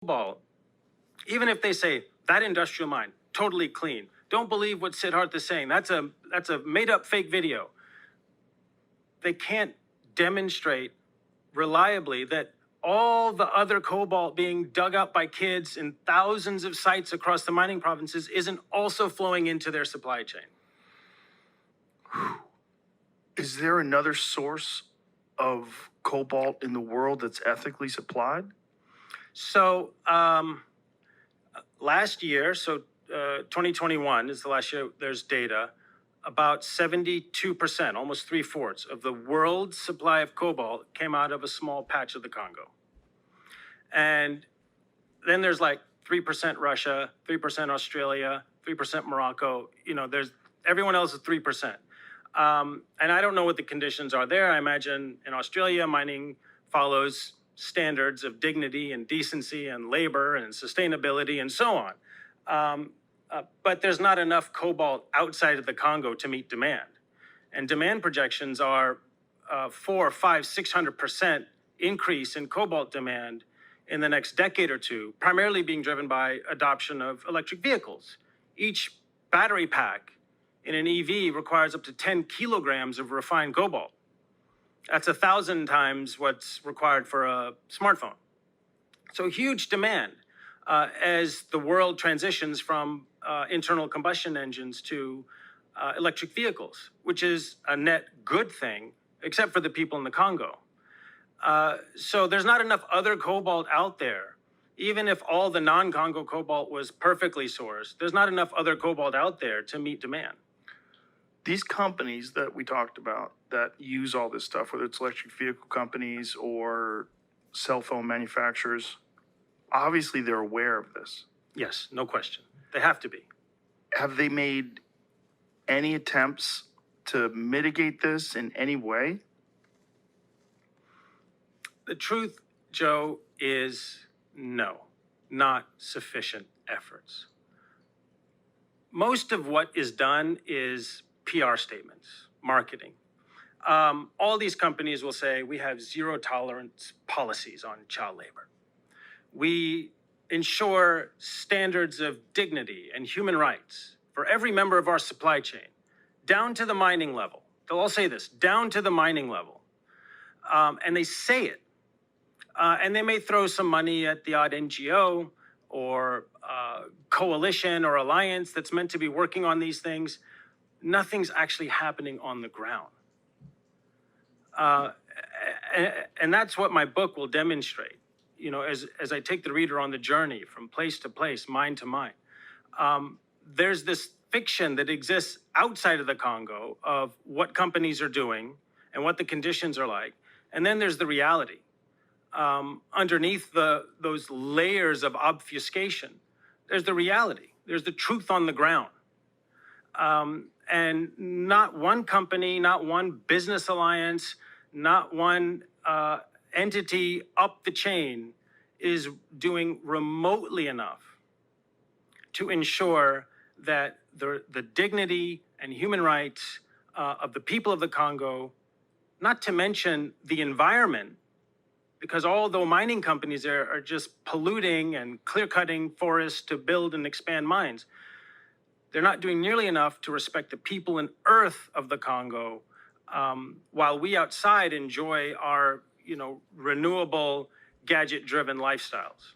cobalt, even if they say that industrial mine, totally clean, don't believe what Siddharth is saying, that's a made-up fake video. They can't demonstrate reliably that all the other cobalt being dug up by kids in thousands of sites across the mining provinces isn't also flowing into their supply chain. Is there another source of cobalt in the world that's ethically supplied? So last year, 2021 is the last year there's data, about 72%, almost 3/4 of the world's supply of cobalt came out of a small patch of the Congo. And then there's like 3% Russia, 3% Australia, 3% Morocco. You know, there's everyone else is 3%. And I don't know what the conditions are there. I imagine in Australia, mining follows standards of dignity and decency and labor and sustainability and so on. But there's not enough cobalt outside of the Congo to meet demand. And demand projections are 400, 500, 600% increase in cobalt demand in the next decade or two, primarily being driven by adoption of electric vehicles. Each battery pack in an EV requires up to 10 kilograms of refined cobalt. That's 1,000 times what's required for a smartphone. So huge demand as the world transitions from internal combustion engines to electric vehicles, which is a net good thing, except for the people in the Congo. So there's not enough other cobalt out there. Even if all the non-Congo cobalt was perfectly sourced, there's not enough other cobalt out there to meet demand. These companies that we talked about that use all this stuff, whether it's electric vehicle companies or cell phone manufacturers, obviously they're aware of this. Yes, no question. They have to be. Have they made any attempts to mitigate this in any way? The truth, Joe, is no, not sufficient efforts. Most of what is done is PR statements, marketing. All these companies will say we have zero tolerance policies on child labor. We ensure standards of dignity and human rights for every member of our supply chain, down to the mining level. They'll all say this, down to the mining level. And they say it. And they may throw some money at the odd NGO or coalition or alliance that's meant to be working on these things. Nothing's actually happening on the ground. And that's what my book will demonstrate. You know, as I take the reader on the journey from place to place, mine to mine, there's this fiction that exists outside of the Congo of what companies are doing and what the conditions are like. And then there's the reality. Underneath those layers of obfuscation, there's the reality. There's the truth on the ground. And not one company, not one business alliance, not one entity up the chain is doing remotely enough to ensure that the dignity and human rights of the people of the Congo, not to mention the environment, because although mining companies are just polluting and clear-cutting forests to build and expand mines, they're not doing nearly enough to respect the people and earth of the Congo, while we outside enjoy our, renewable, gadget-driven lifestyles.